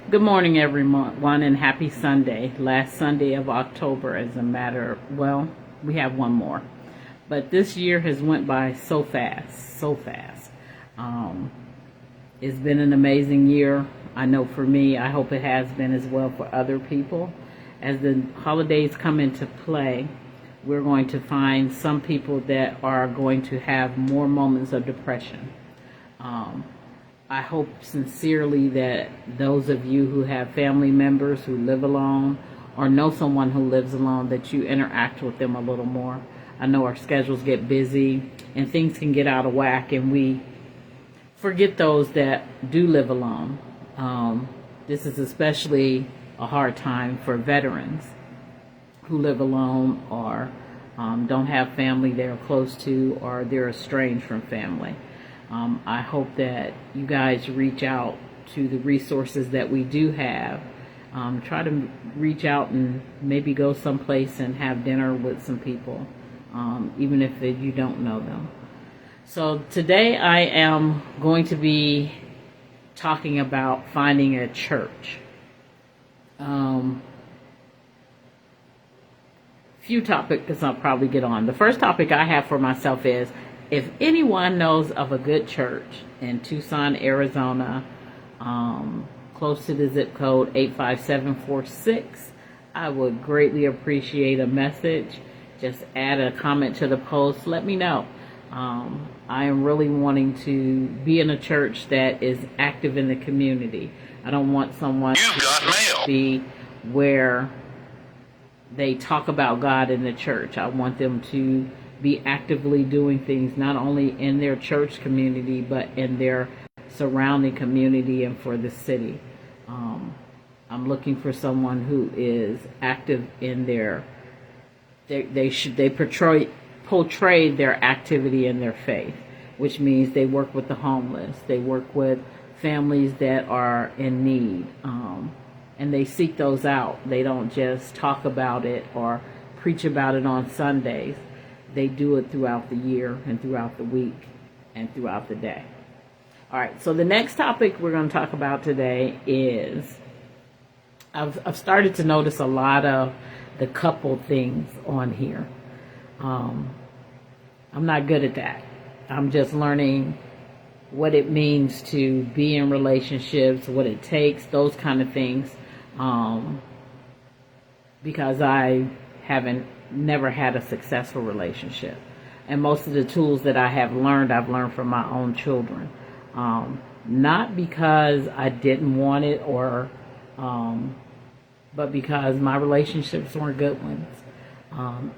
Good morning, everyone, and happy Sunday. Last Sunday of October, as a matter, well, we have one more. But this year has went by so fast, so fast. Um, it's been an amazing year. I know for me, I hope it has been as well for other people. As the holidays come into play, we're going to find some people that are going to have more moments of depression. Um, I hope sincerely that those of you who have family members who live alone or know someone who lives alone, that you interact with them a little more. I know our schedules get busy and things can get out of whack, and we forget those that do live alone. This is especially a hard time for veterans who live alone or don't have family they're close to, or they're estranged from family. I hope that you guys reach out to the resources that we do have. Try to reach out and maybe go someplace and have dinner with some people, even if you don't know them. So today I am going to be talking about finding a church. Few topics I'll probably get on. The first topic I have for myself is, if anyone knows of a good church in Tucson, Arizona, close to the zip code 85746, I would greatly appreciate a message. Just add a comment to the post. Let me know. I am really wanting to be in a church that is active in the community. I don't want someone to be where they talk about God in the church. I want them to be actively doing things not only in their church community but in their surrounding community and for the city. I'm looking for someone who is active in they portray their activity in their faith, which means they work with the homeless, they work with families that are in need, and they seek those out. They don't just talk about it or preach about it on Sundays. They do it throughout the year and throughout the week and throughout the day. All right, so the next topic we're going to talk about today is, I've started to notice a lot of the couple things on here. I'm not good at that. I'm just learning what it means to be in relationships, what it takes, those kind of things, because I never had a successful relationship, and most of the tools that I've learned from my own children, not because I didn't want it but because my relationships weren't good ones,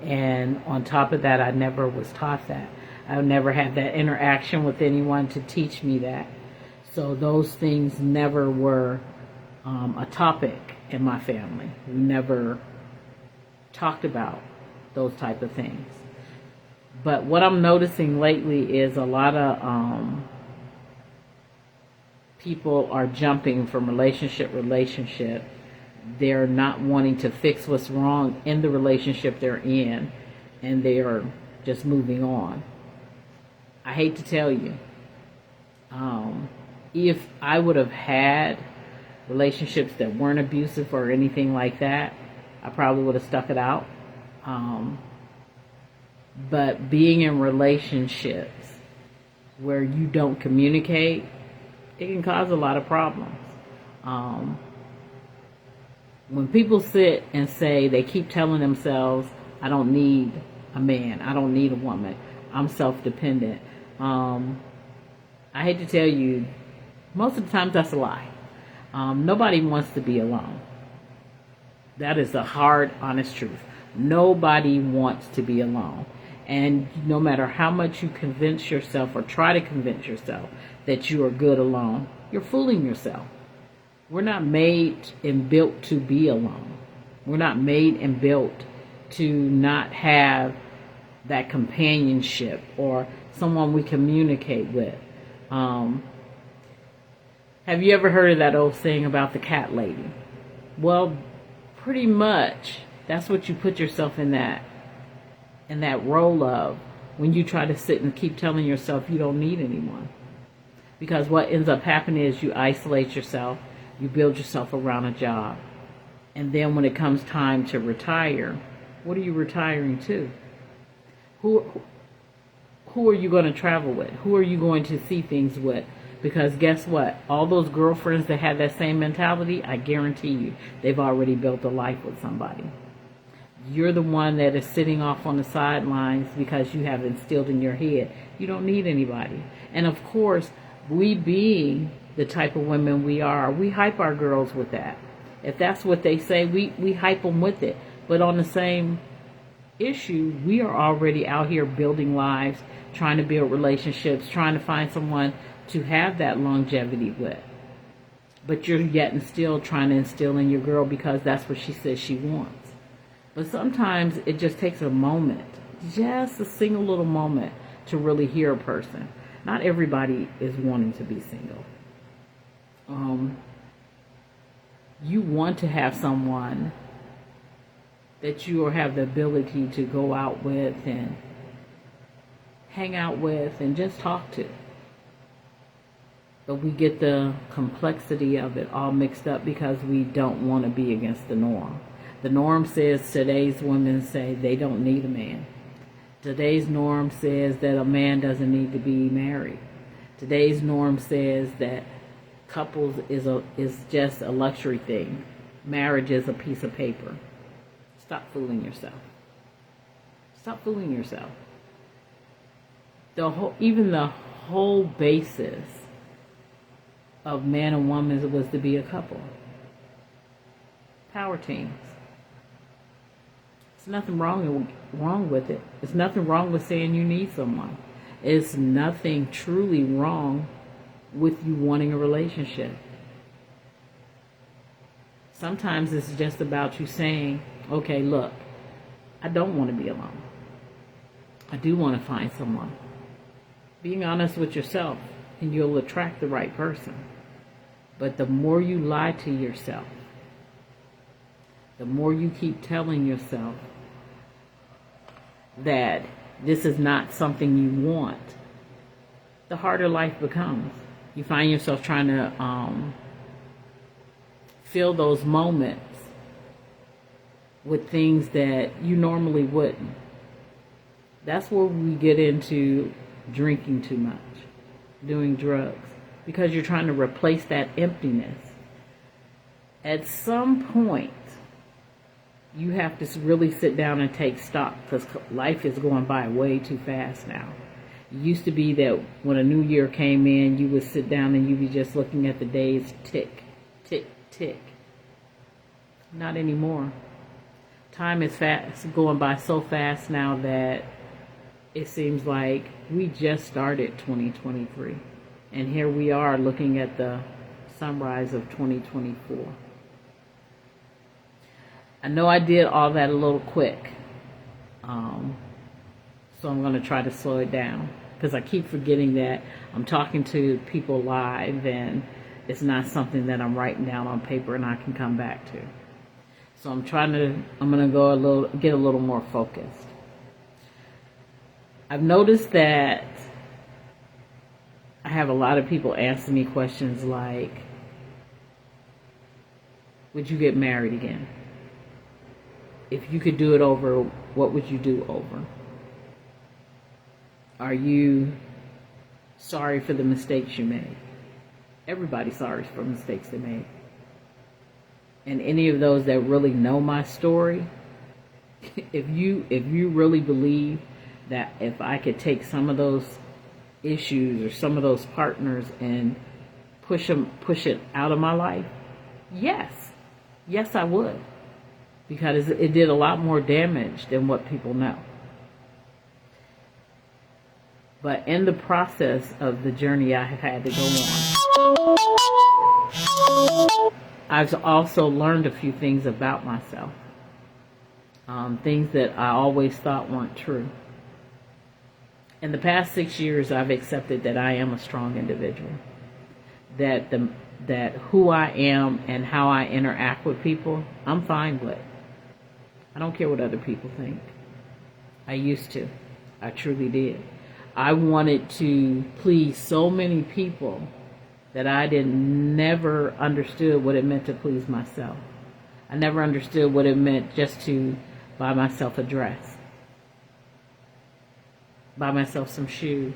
and on top of that, I never was taught that. I never had that interaction with anyone to teach me that, so those things never were a topic in my family. We never talked about those type of things. But what I'm noticing lately is a lot of people are jumping from relationship. They're not wanting to fix what's wrong in the relationship they're in, and they are just moving on. I hate to tell you, if I would have had relationships that weren't abusive or anything like that, I probably would have stuck it out. But being in relationships where you don't communicate, it can cause a lot of problems. When people sit and say, they keep telling themselves, I don't need a man, I don't need a woman, I'm self-dependent. I hate to tell you, most of the times that's a lie. Nobody wants to be alone. That is the hard, honest truth. Nobody wants to be alone. And no matter how much you convince yourself or try to convince yourself that you are good alone, you're fooling yourself. We're not made and built to be alone. We're not made and built to not have that companionship or someone we communicate with. Have you ever heard of that old saying about the cat lady? Well, pretty much that's what you put yourself in that role of when you try to sit and keep telling yourself you don't need anyone. Because what ends up happening is you isolate yourself You build yourself around a job. And then when it comes time to retire, what are you retiring to? Who are you going to travel with? Who are you going to see things with? Because guess what? All those girlfriends that have that same mentality, I guarantee you, they've already built a life with somebody. You're the one that is sitting off on the sidelines because you have instilled in your head, you don't need anybody. And of course, we being the type of women we are, we hype our girls with that. If that's what they say, we hype them with it. But on the same issue, we are already out here building lives, trying to build relationships, trying to find someone to have that longevity with. But you're yet and still trying to instill in your girl because that's what she says she wants. But sometimes it just takes a moment, just a single little moment, to really hear a person. Not everybody is wanting to be single. You want to have someone that you have the ability to go out with and hang out with and just talk to. But we get the complexity of it all mixed up because we don't want to be against the norm. The norm says today's women say they don't need a man. Today's norm says that a man doesn't need to be married. Today's norm says that couples is just a luxury thing. Marriage is a piece of paper. Stop fooling yourself. Stop fooling yourself. Even the whole basis of man and woman was to be a couple. Power teams. There's nothing wrong with it. There's nothing wrong with saying you need someone. It's nothing truly wrong with you wanting a relationship. Sometimes it's just about you saying, okay, look, I don't want to be alone. I do want to find someone. Being honest with yourself, and you'll attract the right person. But the more you lie to yourself, the more you keep telling yourself that this is not something you want, the harder life becomes. You find yourself trying to fill those moments with things that you normally wouldn't. That's where we get into drinking too much, doing drugs, because you're trying to replace that emptiness. At some point, you have to really sit down and take stock because life is going by way too fast now. It used to be that when a new year came in, you would sit down and you'd be just looking at the days tick, tick, tick. Not anymore. Time is going by so fast now that it seems like we just started 2023. And here we are looking at the sunrise of 2024. I know I did all that a little quick. So I'm going to try to slow it down. Because I keep forgetting that I'm talking to people live and it's not something that I'm writing down on paper and I can come back to. So I'm going to get a little more focused. I've noticed that I have a lot of people asking me questions like, would you get married again? If you could do it over, what would you do over? Are you sorry for the mistakes you made? Everybody's sorry for mistakes they made. And any of those that really know my story, if you really believe that if I could take some of those issues or some of those partners and push it out of my life, yes I would, because it did a lot more damage than what people know. But in the process of the journey I have had to go on, I've also learned a few things about myself, things that I always thought weren't true. In the past 6 years, I've accepted that I am a strong individual, that who I am and how I interact with people, I'm fine with. I don't care what other people think. I used to. I truly did. I wanted to please so many people that I didn't never understood what it meant to please myself. I never understood what it meant just to buy myself a dress, buy myself some shoes.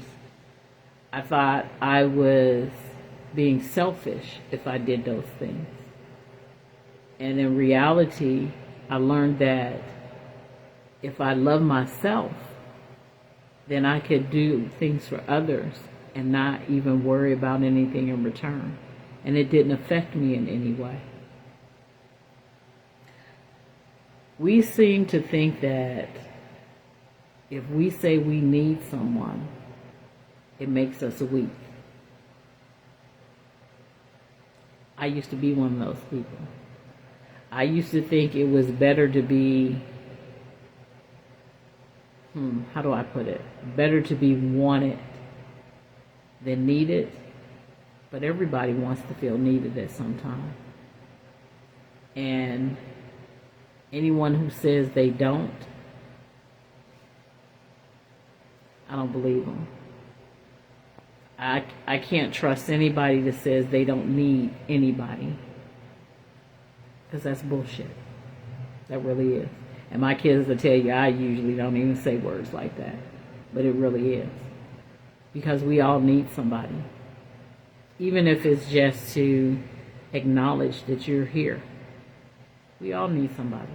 I thought I was being selfish if I did those things. And in reality, I learned that if I love myself, then I could do things for others and not even worry about anything in return. And it didn't affect me in any way. We seem to think that if we say we need someone, it makes us weak. I used to be one of those people. I used to think it was better to be, how do I put it? Better to be wanted than needed. But everybody wants to feel needed at some time. And anyone who says they don't, I don't believe them. I can't trust anybody that says they don't need anybody. Because that's bullshit. That really is. And my kids will tell you I usually don't even say words like that. But it really is. Because we all need somebody. Even if it's just to acknowledge that you're here. We all need somebody.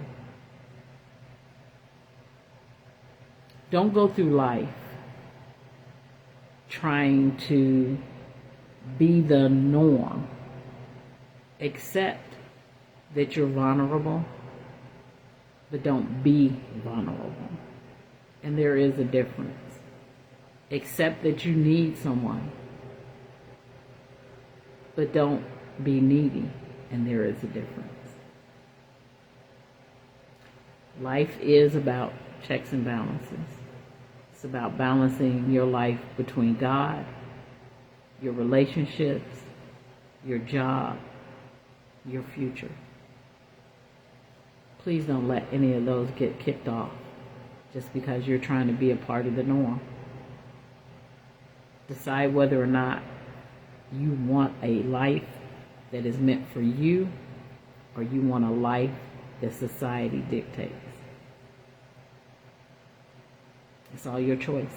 Don't go through life trying to be the norm. Accept that you're vulnerable, but don't be vulnerable. And there is a difference. Accept that you need someone, but don't be needy. And there is a difference. Life is about checks and balances. It's about balancing your life between God, your relationships, your job, your future. Please don't let any of those get kicked off just because you're trying to be a part of the norm. Decide whether or not you want a life that is meant for you or you want a life that society dictates. It's all your choice.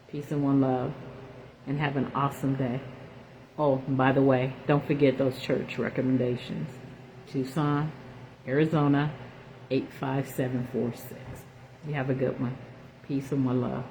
Peace and one love. And have an awesome day. Oh, and by the way, don't forget those church recommendations. Tucson, Arizona, 85746. You have a good one. Peace and one love.